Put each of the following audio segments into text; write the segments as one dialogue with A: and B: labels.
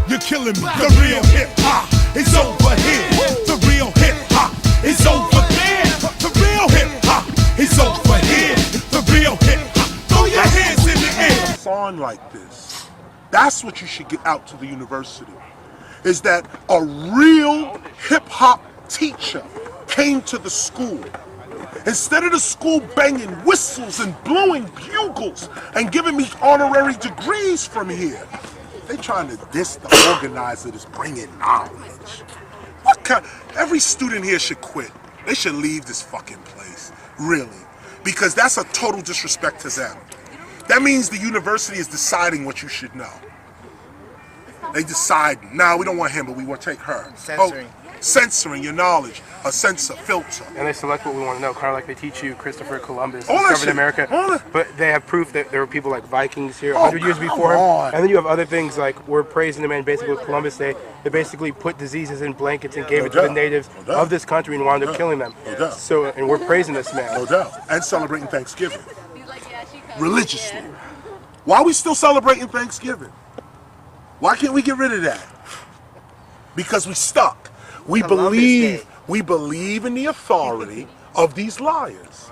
A: You're killing me. The real hip hop is over here. The real hip hop is over there. The real hip hop is over here. The real hip hop. Throw your hands in the air.
B: Song like this. That's what you should get out to the university. Is that a real hip hop teacher came to the school. Instead of the school banging whistles and blowing bugles and giving me honorary degrees from here, they trying to diss the organizer that's bringing knowledge. What kind? Every student here should quit. They should leave this fucking place, really, because that's a total disrespect to them. That means the university is deciding what you should know. They decide, nah, we don't want him, but we want to take her.
C: Censoring.
B: Oh, censoring your knowledge, a censor, filter.
D: And they select what we want to know, kind of like they teach you Christopher Columbus
B: All that
D: discovered
B: shit.
D: America.
B: All that-
D: But they have proof that there were people like Vikings here
B: Oh,
D: 100 years
B: come
D: before him.
B: on.
D: And then you have other things like we're praising the man basically with Columbus Day. They basically put diseases in blankets and gave
B: No
D: it to the
B: doubt.
D: natives
B: No doubt.
D: of this country and wound up killing them.
B: No doubt.
D: So, and we're praising this man.
B: No doubt. And celebrating Thanksgiving. Religiously. Why are we still celebrating Thanksgiving? Why can't we get rid of that? Because we stuck. We believe in the authority of these liars.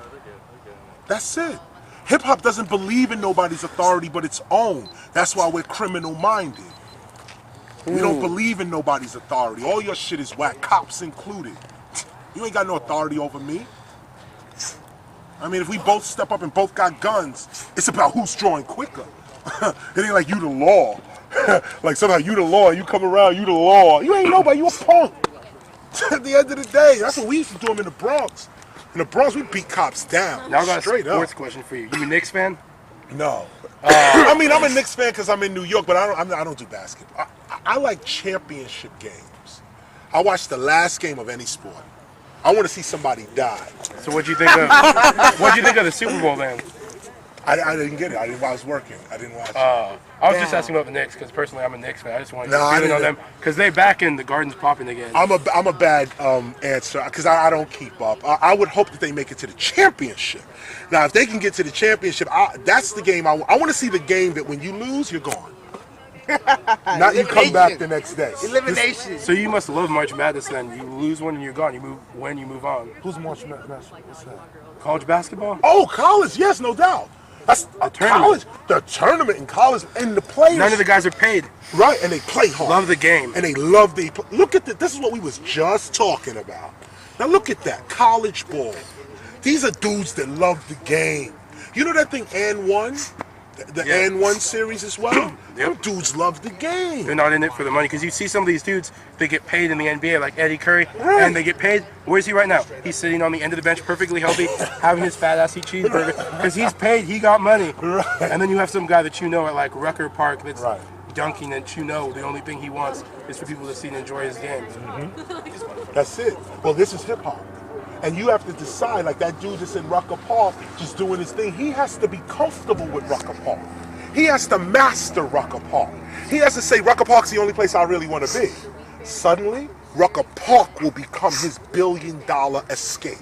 B: That's it. Hip hop doesn't believe in nobody's authority but its own. That's why we're criminal minded. We don't believe in nobody's authority. All your shit is whack, cops included. You ain't got no authority over me. I mean, if we both step up and both got guns, it's about who's drawing quicker. It ain't like you the law. Like somehow you the law, you come around, you the law. You ain't nobody, you a punk. At the end of the day, that's what we used to do them in the Bronx. In the Bronx, we beat cops down.
D: Now I got
B: straight
D: a sports
B: up.
D: question for you. You a Knicks fan?
B: No. I mean, I'm a Knicks fan because I'm in New York, but I don't do basketball. I like championship games. I watch the last game of any sport. I want to see somebody die.
D: So what'd you think of the Super Bowl then?
B: I didn't get it. I was working. I didn't watch it.
D: I was just asking about the Knicks because personally I'm a Knicks fan. I just want to
B: No, I
D: get a feeling on
B: didn't-
D: them because they back in the Garden's popping again.
B: I'm a bad answer because I don't keep up. I would hope that they make it to the championship. Now, if they can get to the championship, that's the game I want to see. The game that when you lose, you're gone. Not you come back the next day.
C: Elimination.
D: So you must love March Madness then. You lose one and you're gone. You move on.
B: Who's March Madness? What's that?
D: College basketball?
B: Oh, college. Yes, no doubt. That's the
D: tournament.
B: college. The tournament in college and the players.
D: None of the guys are paid.
B: Right, and they play hard.
D: Love the game.
B: And they love the. Look at this is what we was just talking about. Now look at that college ball. These are dudes that love the game. You know that thing and one, the
D: Yeah.
B: and one series as well. Them dudes love the game.
D: They're not in it for the money because you see some of these dudes, they get paid in the NBA like Eddie Curry,
B: Right.
D: and they get paid. Where's he right now? He's sitting on the end of the bench, perfectly healthy, having his fat ass eat cheeseburger because he's paid, he got money.
B: Right.
D: And then you have some guy that you know at like Rucker Park that's
B: Right.
D: dunking, and you know the only thing he wants is for people to see and enjoy his game.
B: That's it. Well, this is hip hop. And you have to decide, like that dude that's in Rucker Park just doing his thing, he has to be comfortable with Rucker Park. He has to master Rucker Park. He has to say, Rucker Park's the only place I really want to be. Suddenly, Rucker Park will become his billion-dollar escape.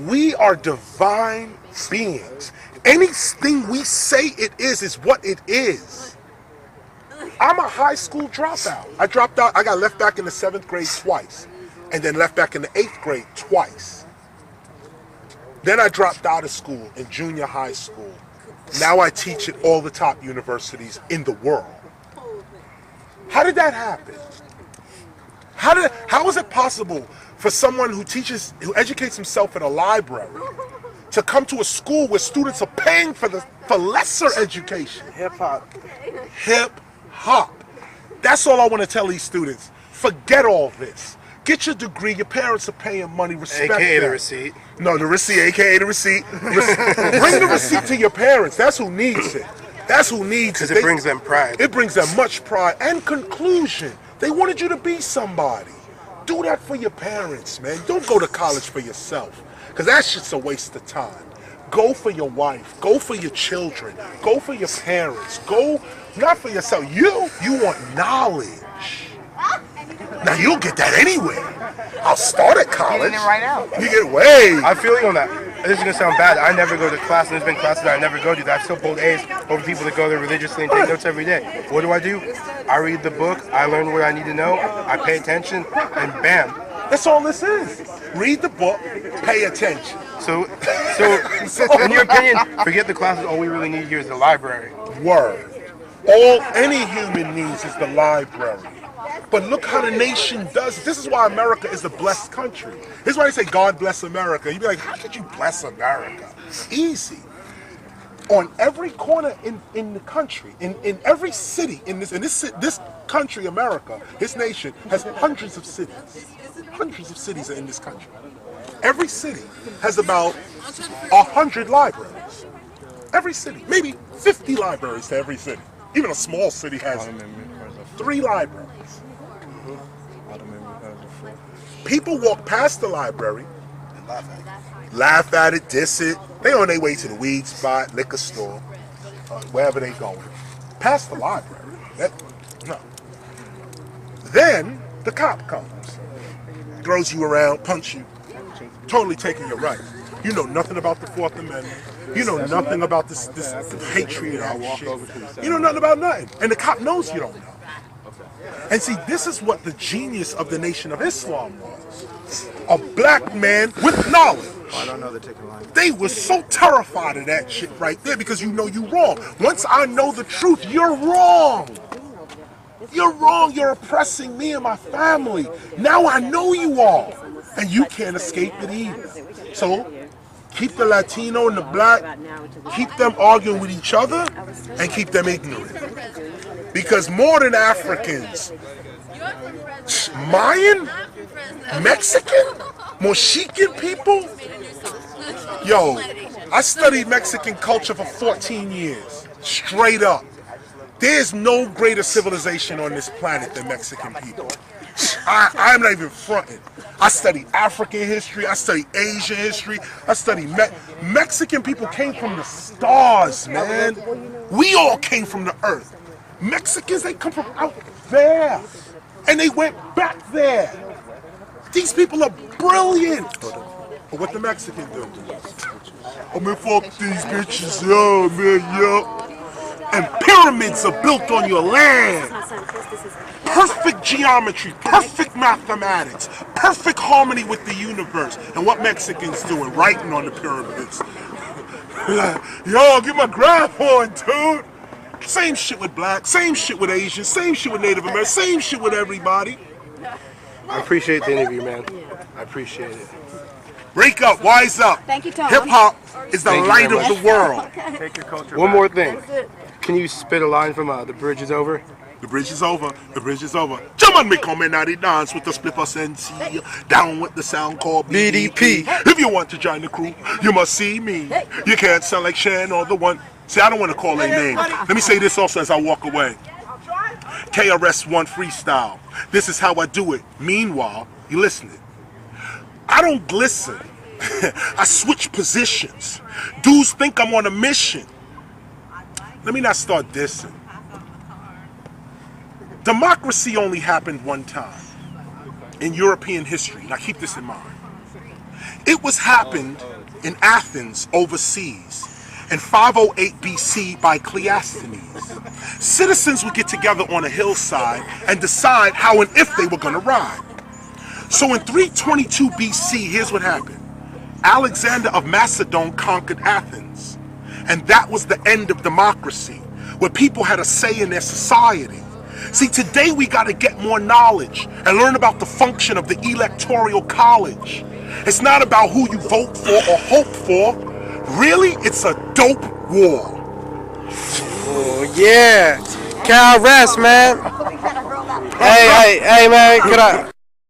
B: We are divine beings. Anything we say it is what it is. I'm a high school dropout. I dropped out. I got left back in the 7th grade twice, and then left back in the 8th grade twice. Then I dropped out of school in junior high school. Now I teach at all the top universities in the world. How did that happen? How is it possible for someone who educates himself at a library to come to a school where students are paying for lesser education?
C: Hip hop.
B: Hip hop. That's all I want to tell these students. Forget all this. Get your degree. Your parents are paying money. Respect
D: AKA the
B: that.
D: receipt.
B: No, the receipt, aka the receipt. Bring the receipt to your parents. That's who needs it. That's who needs it.
D: Because it brings them pride.
B: It brings them much pride and conclusion. They wanted you to be somebody. Do that for your parents, man. Don't go to college for yourself, because that shit's a waste of time. Go for your wife. Go for your children. Go for your parents. Go not for yourself. You want knowledge. Now you'll get that anyway. I'll start at college.
C: Getting it right now.
B: You get way.
D: I feel you on that. this is gonna sound bad. I never go to class, and there's been classes that I never go to that I still pulled A's over people that go there religiously and take notes every day. What do? I read the book, I learn what I need to know, I pay attention, and bam.
B: That's all this is. Read the book, pay attention.
D: So in your opinion, forget the classes, all we really need here is the library.
B: Word. All any human needs is the library. But look how the nation does it. This is why America is a blessed country. This is why they say, God bless America. You'd be like, how could you bless America? Easy. On every corner in the country, in every city, in this country, America, this nation, has hundreds of cities. Hundreds of cities are in this country. Every city has about 100 libraries. Every city. Maybe 50 libraries to every city. Even a small city has 3 libraries. People walk past the library and laugh at it, diss it. They on their way to the weed spot, liquor store, wherever they going. Past the library. No. Then the cop comes, throws you around, punch you, totally taking your rights. You know nothing about the 4th Amendment. You know nothing about this Patriot shit. You know nothing about nothing. And the cop knows you don't know. And see, this is what the genius of the Nation of Islam was. A black man with knowledge.
C: I don't know the ticket line.
B: They were so terrified of that shit right there because you know you're wrong. Once I know the truth, you're wrong. You're wrong. You're oppressing me and my family. Now I know you all. And you can't escape it either. So keep the Latino and the black, keep them arguing with each other and keep them ignorant. Because more than Africans, Mayan, Mexican, Mochican people, yo, I studied Mexican culture for 14 years, straight up. There's no greater civilization on this planet than Mexican people. I'm not even fronting. I study African history, I study Asian history, I study Mexican people came from the stars, man. We all came from the earth. Mexicans, they come from out there. And they went back there. These people are brilliant. But what the Mexican do? Oh man, fuck these bitches, yo, man, yo. And pyramids are built on your land. Perfect geometry, perfect mathematics, perfect harmony with the universe. And what Mexicans doing? Writing on the pyramids. Yo, get my graph on, dude. Same shit with black, same shit with Asian, same shit with Native American, same shit with everybody.
D: I appreciate the interview, man. I appreciate it.
B: Break up, wise up.
E: Thank you, Tom.
B: Hip hop is the light of the world.
D: Take your culture One more thing. Can you spit a line from The Bridge is Over?
B: The bridge is over, the bridge is over. Jaman me come in the dance with the splipper sensi. Down with the sound called BDP. If you want to join the crew, you must see me. You can't sound like Shan or the one. See, I don't want to call their name. Let me say this also as I walk away. KRS-One freestyle. This is how I do it. Meanwhile, you listening. I don't glisten. I switch positions. Dudes think I'm on a mission. Let me not start dissing. Democracy only happened one time in European history. Now keep this in mind. It was happened in Athens overseas in 508 BC by Cleisthenes. Citizens would get together on a hillside and decide how and if they were going to ride. So in 322 BC, here's what happened. Alexander of Macedon conquered Athens. And that was the end of democracy, where people had a say in their society. See, today we got to get more knowledge and learn about the function of the electoral college. It's not about who you vote for or hope for. Really, it's a dope war.
C: Oh, yeah. KRS, man. Hey, man,